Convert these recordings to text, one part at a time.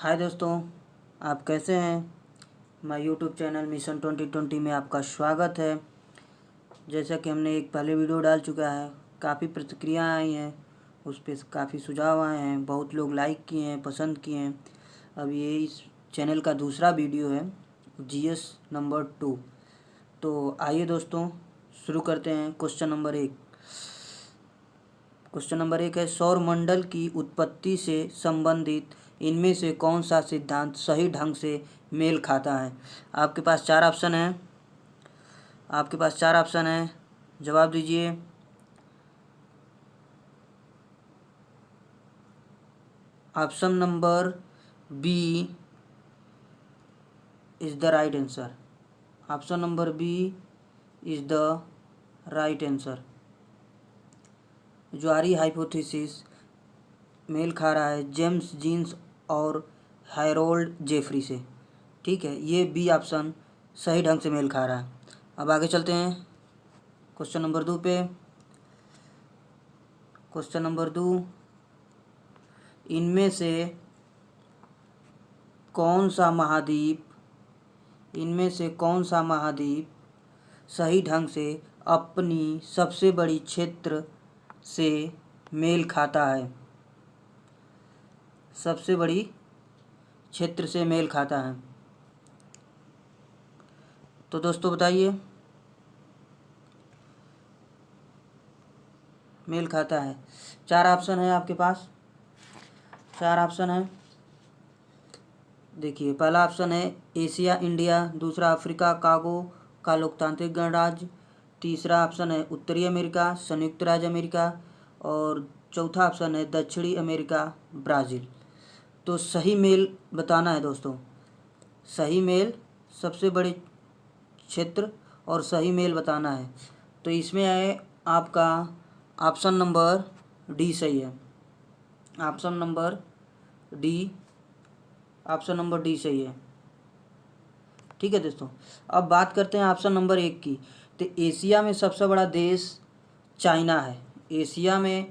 हाय दोस्तों, आप कैसे हैं। मैं यूट्यूब चैनल मिशन 2020 में आपका स्वागत है। जैसा कि हमने एक पहले वीडियो डाल चुका है, काफ़ी प्रतिक्रिया आई हैं, उस पर काफ़ी सुझाव आए हैं, बहुत लोग लाइक किए हैं, पसंद किए हैं। अब ये इस चैनल का दूसरा वीडियो है, जीएस नंबर 2। तो आइए दोस्तों शुरू करते हैं। क्वेश्चन नंबर 1 है, सौर मंडल की उत्पत्ति से संबंधित इनमें से कौन सा सिद्धांत सही ढंग से मेल खाता है। आपके पास चार ऑप्शन है, जवाब दीजिए। Option number B is the right answer. Option number B is the right answer. ज्वारी हाइपोथेसिस मेल खा रहा है जेम्स जीन्स और हैरोल्ड जेफरी से। ठीक है, ये बी ऑप्शन सही ढंग से मेल खा रहा है। अब आगे चलते हैं क्वेश्चन नंबर 2 पे। क्वेश्चन नंबर 2, इनमें से कौन सा महाद्वीप सही ढंग से अपनी सबसे बड़ी क्षेत्र से मेल खाता है। सबसे बड़ी क्षेत्र से मेल खाता है। तो दोस्तों बताइए, मेल खाता है। चार ऑप्शन है आपके पास, देखिए। पहला ऑप्शन है एशिया इंडिया, दूसरा अफ्रीका कांगो का लोकतांत्रिक गणराज्य, तीसरा ऑप्शन है उत्तरी अमेरिका संयुक्त राज्य अमेरिका, और चौथा ऑप्शन है दक्षिणी अमेरिका ब्राज़ील। तो सही मेल बताना है दोस्तों, सही मेल, सबसे बड़े क्षेत्र और सही मेल बताना है। तो इसमें है आपका ऑप्शन नंबर डी सही है। ऑप्शन नंबर डी सही है। ठीक है दोस्तों, अब बात करते हैं ऑप्शन नंबर 1 की। तो एशिया में सबसे बड़ा देश चाइना है। एशिया में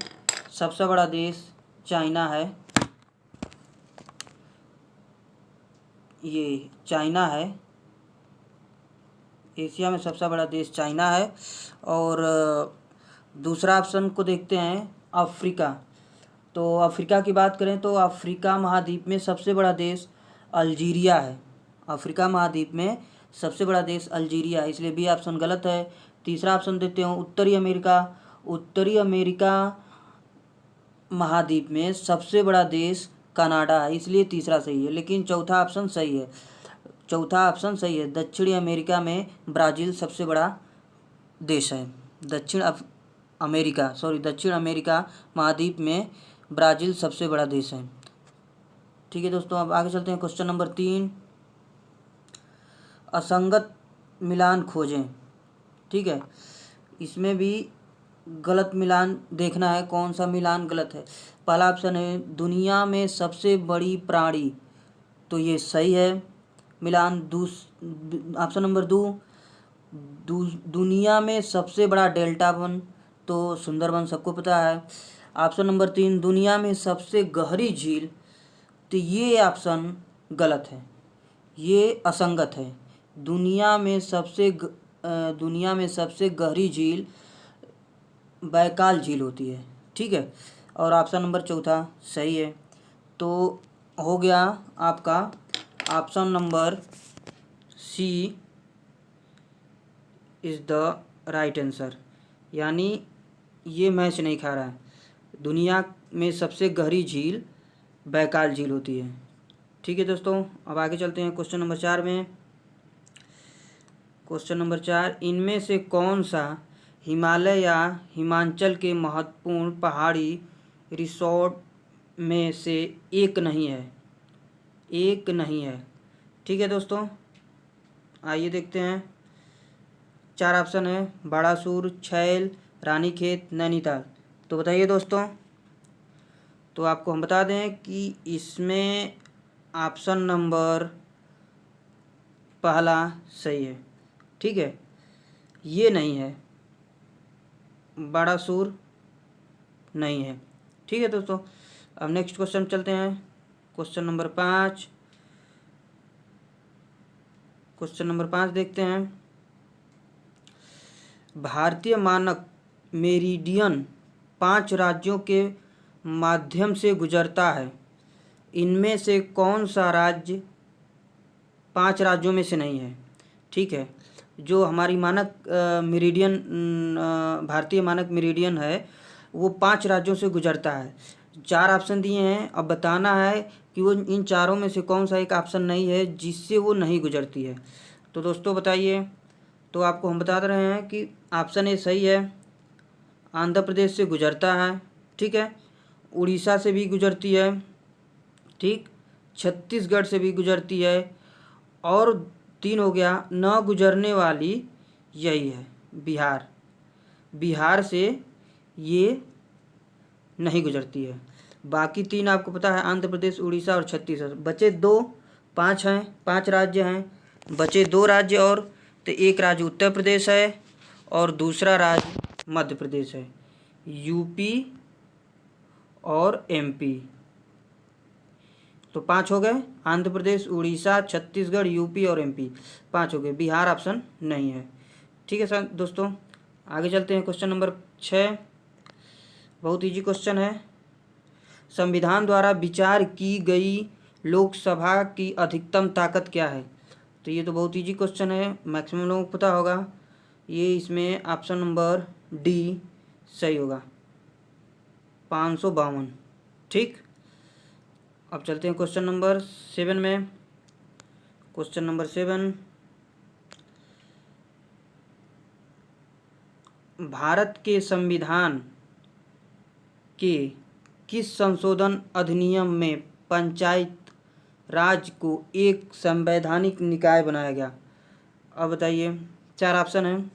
सबसे बड़ा देश चाइना है। ये चाइना है, एशिया में सबसे बड़ा देश चाइना है। और दूसरा ऑप्शन को देखते हैं अफ्रीका। तो अफ्रीका की बात करें तो अफ्रीका महाद्वीप में सबसे बड़ा देश अल्जीरिया है। अफ्रीका महाद्वीप में सबसे बड़ा देश अल्जीरिया है, इसलिए बी ऑप्शन गलत है। तीसरा ऑप्शन देते हैं उत्तरी अमेरिका। उत्तरी अमेरिका महाद्वीप में सबसे बड़ा देश कनाडा है, इसलिए तीसरा सही है। लेकिन चौथा ऑप्शन सही है। दक्षिणी अमेरिका में ब्राज़ील सबसे बड़ा देश है। दक्षिण अमेरिका महाद्वीप में ब्राज़ील सबसे बड़ा देश है। ठीक है दोस्तों, अब आगे चलते हैं। क्वेश्चन नंबर 3, असंगत मिलान खोजें। ठीक है, इसमें भी गलत मिलान देखना है, कौन सा मिलान गलत है। पहला ऑप्शन है दुनिया में सबसे बड़ी प्राणी, तो ये सही है मिलान। ऑप्शन नंबर 2, दुनिया में सबसे बड़ा डेल्टा वन, तो सुंदरबन सबको पता है। ऑप्शन नंबर 3, दुनिया में सबसे गहरी झील, तो ये ऑप्शन गलत है, ये असंगत है। दुनिया में सबसे गहरी झील बैकाल झील होती है। ठीक है, और ऑप्शन नंबर चौथा सही है। तो हो गया आपका option number C is the right answer, यानी ये मैच नहीं खा रहा है। दुनिया में सबसे गहरी झील बैकाल झील होती है। ठीक है दोस्तों, अब आगे चलते हैं क्वेश्चन नंबर 4 में। क्वेश्चन नंबर 4, इनमें से कौन सा हिमालय या हिमाचल के महत्वपूर्ण पहाड़ी रिसोर्ट में से एक नहीं है। ठीक है दोस्तों, आइए देखते हैं। चार ऑप्शन है बाड़ासुर, छैल, रानीखेत, नैनीताल। तो बताइए दोस्तों, तो आपको हम बता दें कि इसमें ऑप्शन नंबर पहला सही है। ठीक है, ये नहीं है, बाड़ासुर नहीं है। ठीक है दोस्तों, अब नेक्स्ट क्वेश्चन चलते हैं। क्वेश्चन नंबर 5, क्वेश्चन नंबर 5 देखते हैं। भारतीय मानक मेरिडियन 5 राज्यों के माध्यम से गुजरता है। इनमें से कौन सा राज्य 5 राज्यों में से नहीं है? ठीक है, जो हमारी मानक मेरिडियन, भारतीय मानक मेरिडियन है, वो 5 राज्यों से गुजरता है। 4 ऑप्शन दिए हैं, अब बताना है कि वो इन चारों में से कौन सा एक ऑप्शन नहीं है जिससे वो नहीं गुजरती है। तो दोस्तों बताइए। तो आपको हम बता रहे हैं कि ऑप्शन ए सही है, आंध्र प्रदेश से गुजरता है। ठीक है, उड़ीसा से भी गुजरती है। ठीक, छत्तीसगढ़ से भी गुजरती है, और 3 हो गया न गुजरने वाली, यही है बिहार। बिहार से ये नहीं गुजरती है। बाकी 3 आपको पता है, आंध्र प्रदेश, उड़ीसा और छत्तीसगढ़। बचे 2, 5 हैं, 5 राज्य हैं। बचे 2 राज्य और, तो एक राज्य उत्तर प्रदेश है और दूसरा राज्य मध्य प्रदेश है, यूपी और एमपी। तो 5 हो गए, आंध्र प्रदेश, उड़ीसा, छत्तीसगढ़, यूपी और एमपी, 5 हो गए। बिहार ऑप्शन नहीं है। ठीक है सर दोस्तों, आगे चलते हैं। क्वेश्चन नंबर 6, बहुत इजी क्वेश्चन है। संविधान द्वारा विचार की गई लोकसभा की अधिकतम ताकत क्या है? तो ये तो बहुत इजी क्वेश्चन है, मैक्सिमम लोगों को पता होगा। ये इसमें ऑप्शन नंबर डी सही होगा, 552। ठीक, अब चलते हैं क्वेश्चन नंबर 7 में। क्वेश्चन नंबर 7, भारत के संविधान के किस संशोधन अधिनियम में पंचायत राज को एक संवैधानिक निकाय बनाया गया? अब बताइए। 4 ऑप्शन हैं,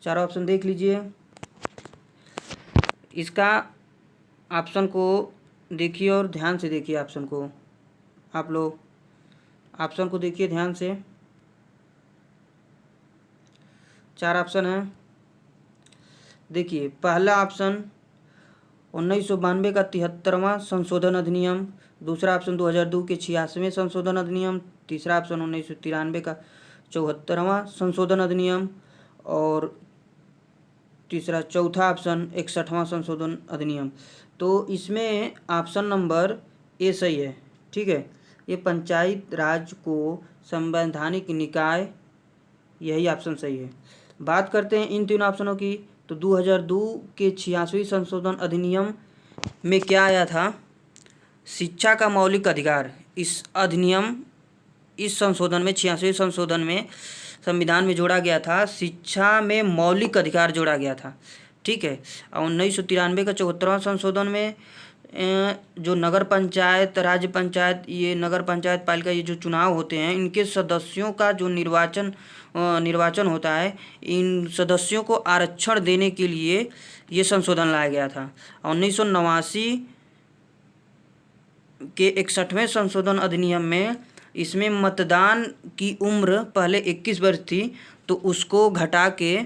4 ऑप्शन देख लीजिए। इसका ऑप्शन को देखिए और ध्यान से देखिए। ऑप्शन को आप लोग ऑप्शन को देखिए ध्यान से। 4 ऑप्शन हैं, देखिए। पहला ऑप्शन 1992 का 73वां संशोधन अधिनियम। दूसरा ऑप्शन 2002 के 86वें संशोधन अधिनियम। तीसरा ऑप्शन 1993 का 74वां संशोधन अधिनियम। और तीसरा, चौथा ऑप्शन 61वां संशोधन अधिनियम। तो इसमें ऑप्शन नंबर ए सही है। ठीक है, ये पंचायत राज को संवैधानिक निकाय, यही ऑप्शन सही है। बात करते हैं इन 3 ऑप्शनों की। तो 2002 के 86वें संशोधन अधिनियम में क्या आया था? शिक्षा का मौलिक अधिकार। इस अधिनियम, इस संशोधन में, 86वें संशोधन में, संविधान में जोड़ा गया था, शिक्षा में मौलिक अधिकार जोड़ा गया था। ठीक है, और 1993 का 74वां संशोधन में जो नगर पंचायत, राज्य पंचायत, ये नगर पंचायत पालिका, ये जो चुनाव होते हैं, इनके सदस्यों का जो निर्वाचन होता है, इन सदस्यों को आरक्षण देने के लिए ये संशोधन लाया गया था। 1989 के 61वें संशोधन अधिनियम में, इसमें मतदान की उम्र पहले 21 वर्ष थी, तो उसको घटा के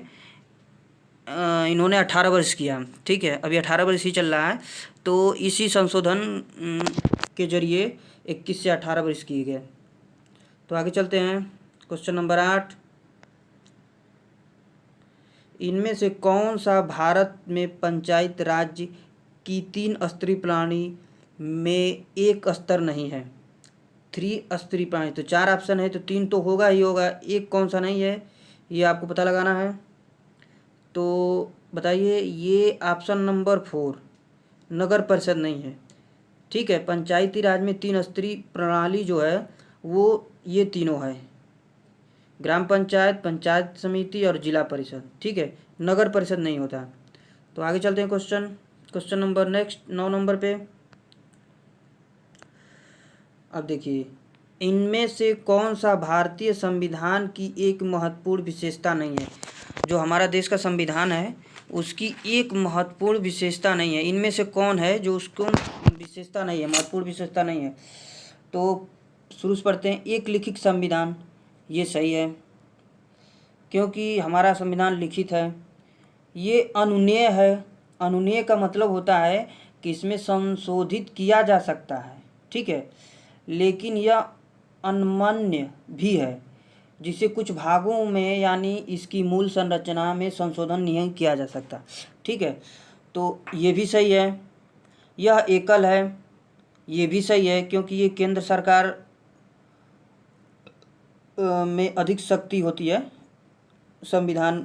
इन्होंने 18 वर्ष किया। ठीक है, अभी 18 वर्ष ही चल रहा है। तो इसी संशोधन के जरिए 21 से 18 वर्ष किए गए। तो आगे चलते हैं। क्वेश्चन नंबर 8, इनमें से कौन सा भारत में पंचायत राज्य की 3 स्तरीय प्रणाली में एक स्तर नहीं है? 3 स्तरीय प्रणाली। तो 4 ऑप्शन है, तो 3 तो होगा ही होगा, एक कौन सा नहीं है ये आपको पता लगाना है। तो बताइए। ये ऑप्शन नंबर 4, नगर परिषद नहीं है। ठीक है, पंचायती राज में 3 स्तरीय प्रणाली जो है वो ये तीनों है, ग्राम पंचायत, पंचायत समिति और जिला परिषद। ठीक है, नगर परिषद नहीं होता। तो आगे चलते हैं क्वेश्चन नंबर नेक्स्ट 9 नंबर पे। अब देखिए, इनमें से कौन सा भारतीय संविधान की एक महत्वपूर्ण विशेषता नहीं है? जो हमारा देश का संविधान है उसकी एक महत्वपूर्ण विशेषता नहीं है। इनमें से कौन है जो उसको विशेषता नहीं है, महत्वपूर्ण विशेषता नहीं है? तो शुरू से पढ़ते हैं। एक लिखित संविधान, ये सही है क्योंकि हमारा संविधान लिखित है। ये अनुमेय है। अनुमेय का मतलब होता है कि इसमें संशोधित किया जा सकता है। ठीक है, लेकिन यह अनमान्य भी है, जिसे कुछ भागों में यानी इसकी मूल संरचना में संशोधन नहीं किया जा सकता। ठीक है, तो ये भी सही है। यह एकल है, ये भी सही है, क्योंकि ये केंद्र सरकार में अधिक शक्ति होती है संविधान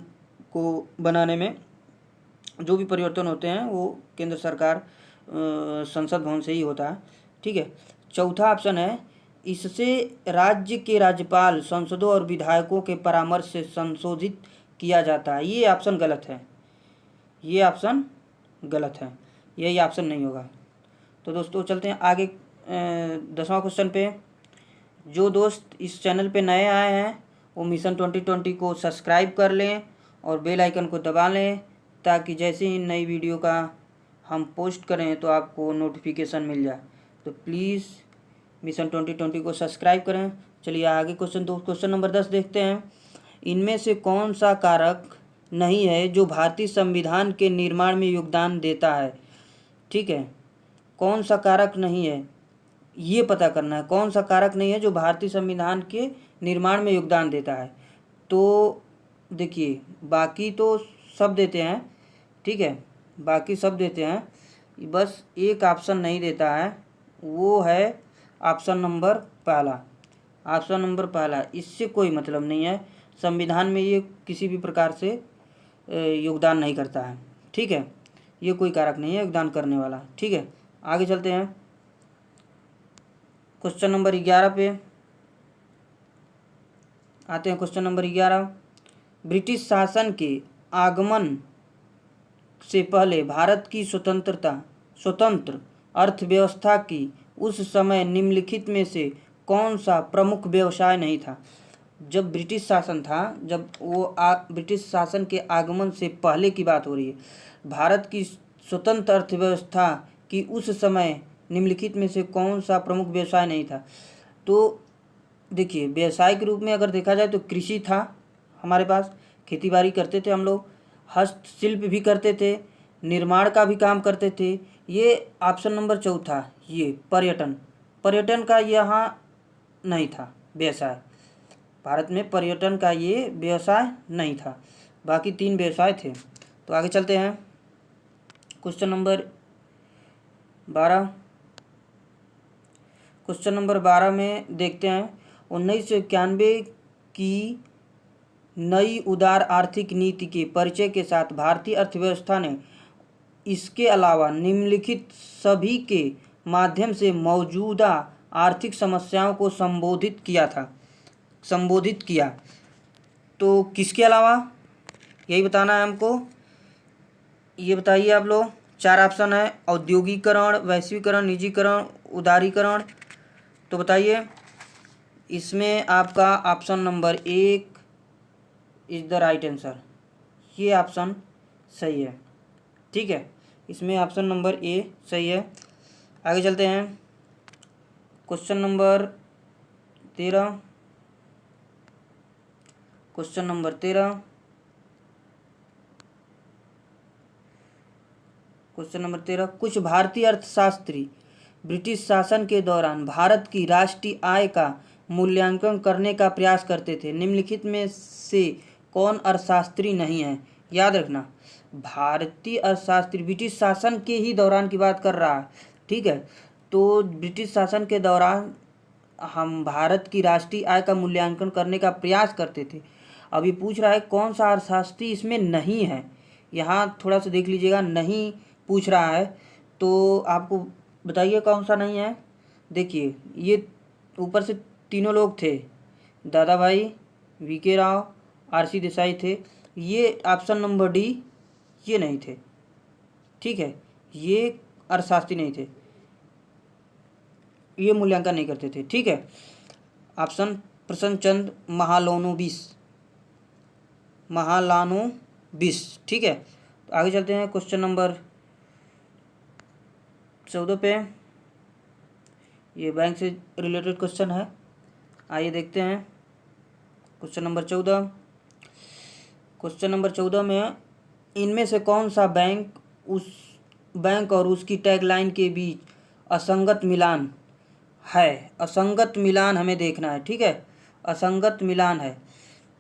को बनाने में। जो भी परिवर्तन होते हैं वो केंद्र सरकार संसद भवन से ही होता है। ठीक है, चौथा ऑप्शन है, इससे राज्य के राज्यपाल सांसदों और विधायकों के परामर्श से संशोधित किया जाता है। ये ऑप्शन गलत है, ये ऑप्शन गलत है, यही ऑप्शन नहीं होगा। तो दोस्तों चलते हैं आगे 10वां क्वेश्चन पे। जो दोस्त इस चैनल पे नए आए हैं वो मिशन 2020 को सब्सक्राइब कर लें और बेल आइकन को दबा लें, ताकि जैसे ही नई वीडियो का हम पोस्ट करें तो आपको नोटिफिकेशन मिल जाए। तो प्लीज़ मिशन 2020 को सब्सक्राइब करें। चलिए आगे क्वेश्चन नंबर 10 देखते हैं। इनमें से कौन सा कारक नहीं है जो भारतीय संविधान के निर्माण में योगदान देता है? ठीक है, कौन सा कारक नहीं है ये पता करना है। कौन सा कारक नहीं है जो भारतीय संविधान के निर्माण में योगदान देता है? तो देखिए, बाकी तो सब देते हैं, ठीक है, बाकी सब देते हैं, बस एक ऑप्शन नहीं देता है, वो है ऑप्शन नंबर पहला। ऑप्शन नंबर पहला, इससे कोई मतलब नहीं है, संविधान में ये किसी भी प्रकार से योगदान नहीं करता है। ठीक है, ये कोई कारक नहीं है योगदान करने वाला। ठीक है, आगे चलते हैं क्वेश्चन नंबर 11 पे आते हैं। क्वेश्चन नंबर 11, ब्रिटिश शासन के आगमन से पहले भारत की स्वतंत्र अर्थव्यवस्था की उस समय निम्नलिखित में से कौन सा प्रमुख व्यवसाय नहीं था? जब ब्रिटिश शासन था, जब वो ब्रिटिश शासन के आगमन से पहले की बात हो रही है, भारत की स्वतंत्र अर्थव्यवस्था की उस समय निम्नलिखित में से कौन सा प्रमुख व्यवसाय नहीं था? तो देखिए, व्यवसाय के रूप में अगर देखा जाए तो कृषि था हमारे पास, खेतीबाड़ी करते थे हम लोग, हस्तशिल्प भी करते थे, निर्माण का भी काम करते थे। ये ऑप्शन नंबर चौथा, ये पर्यटन का यहाँ नहीं था व्यवसाय, भारत में पर्यटन का ये व्यवसाय नहीं था, बाकी 3 व्यवसाय थे। तो आगे चलते हैं क्वेश्चन नंबर 12। क्वेश्चन नंबर 12 में देखते हैं, 1991 की नई उदार आर्थिक नीति के परिचय के साथ भारतीय अर्थव्यवस्था ने इसके अलावा निम्नलिखित सभी के माध्यम से मौजूदा आर्थिक समस्याओं को संबोधित किया। तो किसके अलावा, यही बताना है हमको, ये बताइए आप लोग। 4 ऑप्शन है, औद्योगिकरण, वैश्वीकरण, निजीकरण, उदारीकरण। तो बताइए, इसमें आपका option number 1 is the right answer, ये ऑप्शन सही है। ठीक है, इसमें ऑप्शन नंबर ए सही है। आगे चलते हैं question number 13। Question number 13, question number 13, कुछ भारतीय अर्थशास्त्री ब्रिटिश शासन के दौरान भारत की राष्ट्रीय आय का मूल्यांकन करने का प्रयास करते थे। निम्नलिखित में से कौन अर्थशास्त्री नहीं है? याद रखना, भारतीय अर्थशास्त्री ब्रिटिश शासन के ही दौरान की बात कर रहा है। ठीक है, तो ब्रिटिश शासन के दौरान हम भारत की राष्ट्रीय आय का मूल्यांकन करने का प्रयास करते थे। अभी पूछ रहा है कौन सा अर्थशास्त्री इसमें नहीं है, यहाँ थोड़ा सा देख लीजिएगा, नहीं पूछ रहा है, तो आपको बताइए कौन सा नहीं है। देखिए, ये ऊपर से तीनों लोग थे, दादा भाई, वीके राव, आरसी देसाई थे। ये ऑप्शन नंबर डी, ये नहीं थे। ठीक है, ये अर्थशास्त्री नहीं थे, ये मूल्यांकन नहीं करते थे। ठीक है, ऑप्शन प्रसन्नचंद महालानोबिस। ठीक है, तो आगे चलते हैं क्वेश्चन नंबर 14 पे। ये बैंक से रिलेटेड क्वेश्चन है, आइए देखते हैं क्वेश्चन नंबर 14। क्वेश्चन नंबर 14 में, इनमें से कौन सा बैंक और उसकी टैगलाइन के बीच असंगत मिलान है, असंगत मिलान हमें देखना है, ठीक है, असंगत मिलान है।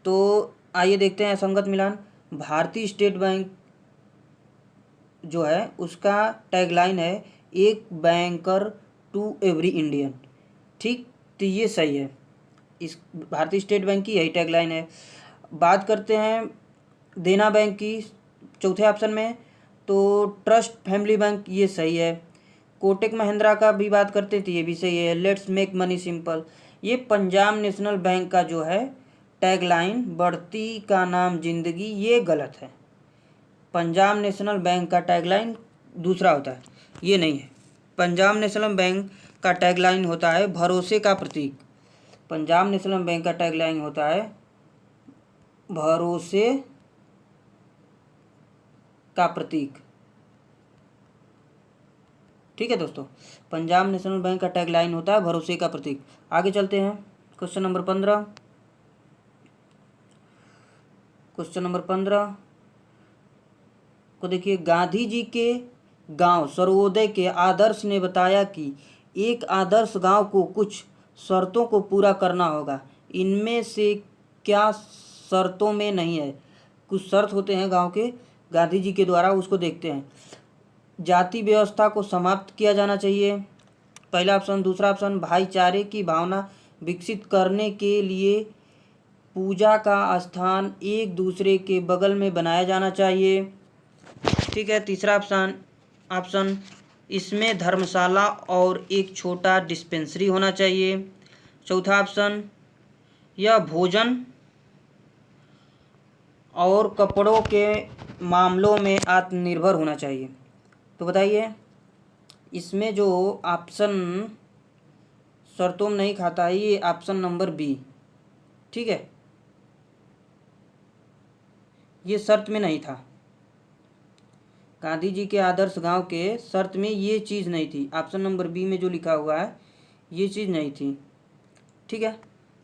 तो आइए देखते हैं असंगत मिलान। भारतीय स्टेट बैंक जो है उसका टैगलाइन है एक बैंकर टू एवरी इंडियन, ठीक, तो ये सही है, इस भारतीय स्टेट बैंक की यही टैगलाइन है। बात करते हैं देना बैंक की चौथे ऑप्शन में, तो ट्रस्ट फैमिली बैंक ये सही है। कोटक महिंद्रा का भी बात करते थे, ये भी सही है, लेट्स मेक मनी सिंपल। ये पंजाब नेशनल बैंक का जो है टैगलाइन बढ़ती का नाम जिंदगी, ये गलत है। पंजाब नेशनल बैंक का टैगलाइन दूसरा होता है, ये नहीं है। पंजाब नेशनल बैंक का टैगलाइन होता है भरोसे का प्रतीक। पंजाब नेशनल बैंक का टैगलाइन होता है भरोसे का प्रतीक, ठीक है दोस्तों, पंजाब नेशनल बैंक का टैगलाइन होता है भरोसे का प्रतीक। आगे चलते हैं क्वेश्चन नंबर 15। क्वेश्चन नंबर 15 को देखिए, गांधी जी के गांव सर्वोदय के आदर्श ने बताया कि एक आदर्श गांव को कुछ शर्तों को पूरा करना होगा, इनमें से क्या शर्तों में नहीं है। कुछ शर्त होते हैं गांव के, गांधी जी के द्वारा, उसको देखते हैं। जाति व्यवस्था को समाप्त किया जाना चाहिए, पहला ऑप्शन। दूसरा ऑप्शन, भाईचारे की भावना विकसित करने के लिए पूजा का स्थान एक दूसरे के बगल में बनाया जाना चाहिए, ठीक है। तीसरा ऑप्शन इसमें धर्मशाला और एक छोटा डिस्पेंसरी होना चाहिए। चौथा ऑप्शन, यह भोजन और कपड़ों के मामलों में आत्मनिर्भर होना चाहिए। तो बताइए इसमें जो ऑप्शन शर्तों में नहीं खाता है, ये ऑप्शन नंबर बी, ठीक है, ये शर्त में नहीं था। गांधी जी के आदर्श गांव के शर्त में ये चीज़ नहीं थी, ऑप्शन नंबर बी में जो लिखा हुआ है ये चीज़ नहीं थी, ठीक है।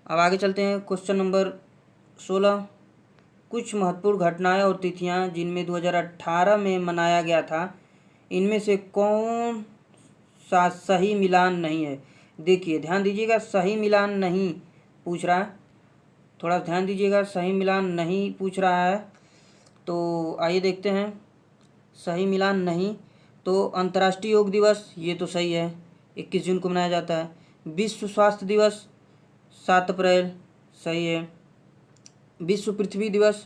अब आगे चलते हैं क्वेश्चन नंबर 16। कुछ महत्वपूर्ण घटनाएं और तिथियां जिनमें 2018 में मनाया गया था, इनमें से कौन सा सही मिलान नहीं है। देखिए ध्यान दीजिएगा, सही मिलान नहीं पूछ रहा है, थोड़ा ध्यान दीजिएगा, सही मिलान नहीं पूछ रहा है। तो आइए देखते हैं, सही मिलान नहीं, तो अंतर्राष्ट्रीय योग दिवस ये तो सही है, 21 जून को मनाया जाता है। विश्व स्वास्थ्य दिवस 7 अप्रैल, सही है। विश्व पृथ्वी दिवस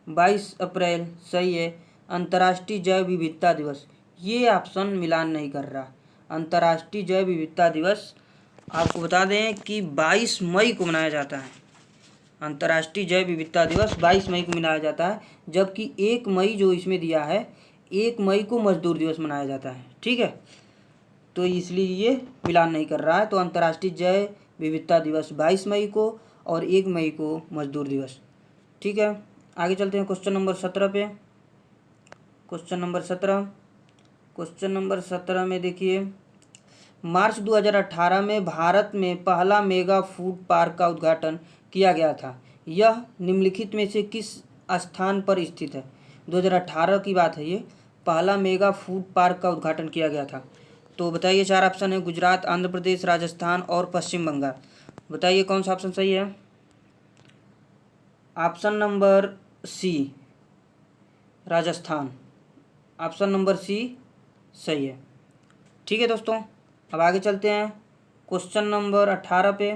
22 अप्रैल, सही है। अंतर्राष्ट्रीय जैव विविधता दिवस, ये ऑप्शन मिलान नहीं कर रहा। अंतर्राष्ट्रीय जैव विविधता दिवस आपको बता दें कि 22 मई को मनाया जाता है। अंतर्राष्ट्रीय जैव विविधता दिवस 22 मई को मनाया जाता है, जबकि 1 मई जो इसमें दिया है, 1 मई को मजदूर दिवस मनाया जाता है, ठीक है। तो इसलिए ये मिलान नहीं कर रहा है। तो अंतर्राष्ट्रीय जैव विविधता दिवस 22 मई को और 1 मई को मजदूर दिवस, ठीक है। आगे चलते हैं क्वेश्चन नंबर 17 पे। क्वेश्चन नंबर 17 में देखिए, मार्च 2018 में भारत में पहला मेगा फूड पार्क का उद्घाटन किया गया था, यह निम्नलिखित में से किस स्थान पर स्थित है। 2018 की बात है, ये पहला मेगा फूड पार्क का उद्घाटन किया गया था। तो बताइए, 4 ऑप्शन है, गुजरात, आंध्र प्रदेश, राजस्थान और पश्चिम बंगाल। बताइए कौन सा ऑप्शन सही है। Option number C, Rajasthan, option number C सही है, ठीक है दोस्तों। अब आगे चलते हैं क्वेश्चन नंबर 18 पे।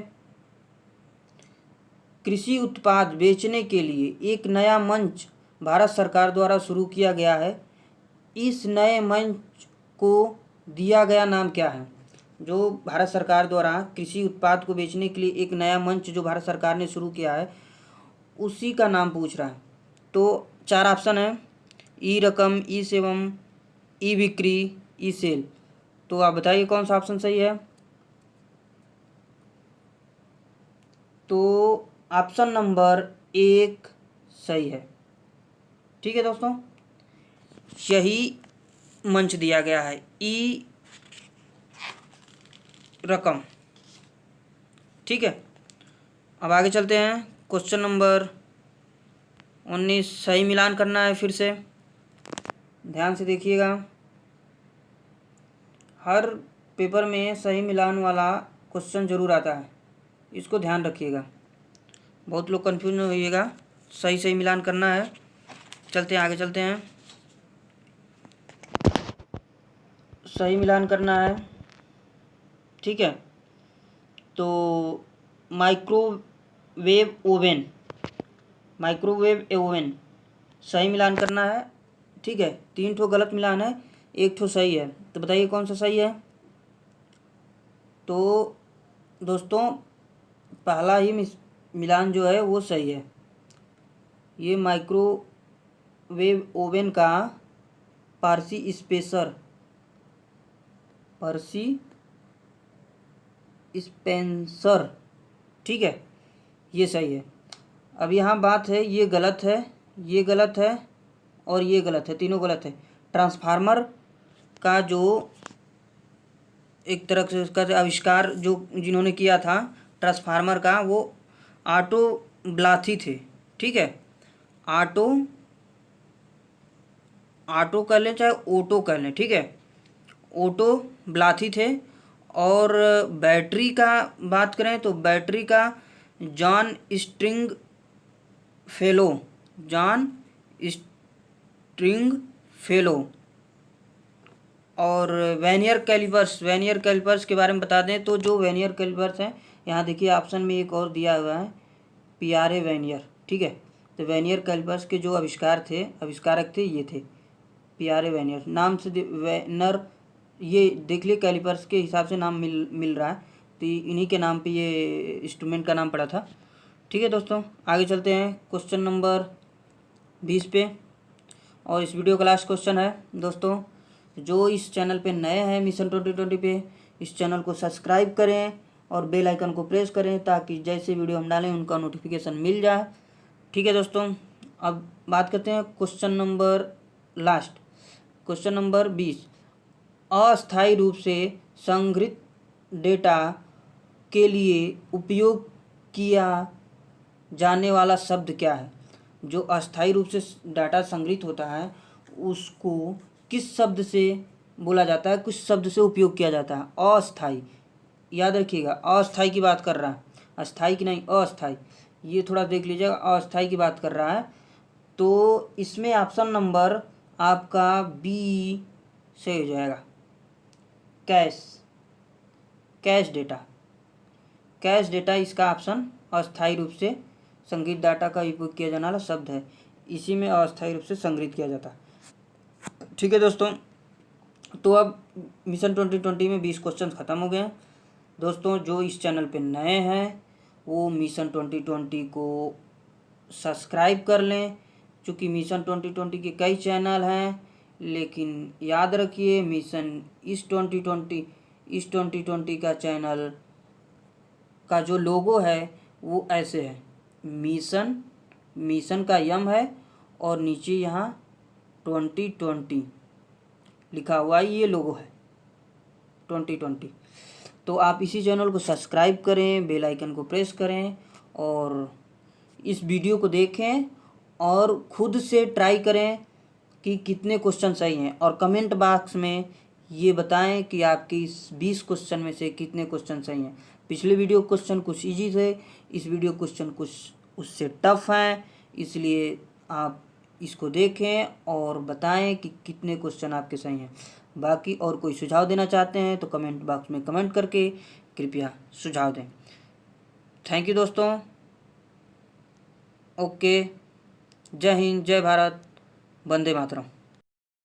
कृषि उत्पाद बेचने के लिए एक नया मंच भारत सरकार द्वारा शुरू किया गया है, इस नए मंच को दिया गया नाम क्या है। जो भारत सरकार द्वारा कृषि उत्पाद को बेचने के लिए एक नया मंच जो भारत सरकार ने शुरू किया है, उसी का नाम पूछ रहा है। तो 4 ऑप्शन है, ई रकम, ई सेवम, ई बिक्री, ई सेल। तो आप बताइए कौन सा ऑप्शन सही है। तो ऑप्शन नंबर 1 सही है, ठीक है दोस्तों, यही मंच दिया गया है, ई रकम, ठीक है। अब आगे चलते हैं क्वेश्चन नंबर 19। सही मिलान करना है, फिर से ध्यान से देखिएगा, हर पेपर में सही मिलान वाला क्वेश्चन ज़रूर आता है, इसको ध्यान रखिएगा। बहुत लोग कन्फ्यूज न होइएगा, सही सही मिलान करना है। चलते हैं आगे, चलते हैं। सही मिलान करना है, ठीक है। तो माइक्रोवेव ओवन, माइक्रोवेव ओवन सही मिलान करना है, ठीक है। 3 ठो गलत मिलान है, 1 ठो सही है। तो बताइए कौन सा सही है। तो दोस्तों पहला ही मिलान जो है वो सही है। ये माइक्रोवेव ओवन का पारसी स्पेंसर, ठीक है, ये सही है। अब यहाँ बात है, ये गलत है, ये गलत है और ये गलत है, तीनों गलत है। ट्रांसफार्मर का जो एक तरह से उसका आविष्कार जो जिन्होंने किया था ट्रांसफार्मर का, वो ऑटो ब्लाथी थे, ठीक है। ऑटो कर लें चाहे ओटो कर लें, ठीक है, ओटो ब्लाथी थे। और बैटरी का बात करें तो बैटरी का जॉन स्ट्रिंगफेलो। और वेनियर कैलिपर्स के बारे में बता दें तो जो वेनियर कैलिपर्स हैं, यहाँ देखिए ऑप्शन में एक और दिया हुआ है, पियारे वेनियर, ठीक है। तो वेनियर कैलिपर्स के जो आविष्कारक थे ये थे पियारे वेनियर नाम से। वेनर ये देख लिए, कैलिपर्स के हिसाब से नाम मिल रहा है, तो इन्हीं के नाम पे ये इंस्ट्रूमेंट का नाम पड़ा था, ठीक है। दोस्तों आगे चलते हैं क्वेश्चन नंबर 20 पे। और इस वीडियो का लास्ट क्वेश्चन है दोस्तों, जो इस चैनल पे नए हैं मिशन 2020 पे, इस चैनल को सब्सक्राइब करें और बेल आइकन को प्रेस करें ताकि जैसे वीडियो हम डालें उनका नोटिफिकेशन मिल जाए, ठीक है। दोस्तों अब बात करते हैं क्वेश्चन नंबर 20। अस्थायी रूप से संग्रहित डेटा के लिए उपयोग किया जाने वाला शब्द क्या है। जो अस्थायी रूप से डाटा संग्रहित होता है उसको किस शब्द से बोला जाता है, किस शब्द से उपयोग किया जाता है। अस्थायी, याद रखिएगा, अस्थायी की बात कर रहा है, अस्थायी की नहीं, अस्थायी। ये थोड़ा देख लीजिएगा, अस्थायी की बात कर रहा है। तो इसमें ऑप्शन नंबर आपका बी सही हो जाएगा, कैश डेटा इसका ऑप्शन अस्थायी रूप से संग्रहित डाटा का उपयोग किया जाने वाला शब्द है, इसी में अस्थायी रूप से संग्रहित किया जाता है, ठीक है दोस्तों। तो अब मिशन 2020 में 20 क्वेश्चन ख़त्म हो गए हैं दोस्तों। जो इस चैनल पे नए हैं वो मिशन 2020 को सब्सक्राइब कर लें, क्योंकि मिशन 2020 के कई चैनल हैं, लेकिन याद रखिए मिशन इस 2020 का चैनल का जो लोगो है वो ऐसे है, मिशन का यम है और नीचे यहाँ 2020 लिखा हुआ है, ये लोगो है 2020। तो आप इसी चैनल को सब्सक्राइब करें, बेल आइकन को प्रेस करें और इस वीडियो को देखें और खुद से ट्राई करें कि कितने क्वेश्चन सही हैं, और कमेंट बॉक्स में ये बताएं कि आपके इस 20 क्वेश्चन में से कितने क्वेश्चन सही हैं। पिछले वीडियो क्वेश्चन कुछ इजी थे, इस वीडियो क्वेश्चन कुछ उससे टफ हैं, इसलिए आप इसको देखें और बताएं कि कितने क्वेश्चन आपके सही हैं। बाकी और कोई सुझाव देना चाहते हैं तो कमेंट बॉक्स में कमेंट करके कृपया सुझाव दें। थैंक यू दोस्तों, ओके, जय हिंद, जय भारत, वंदे मातरम।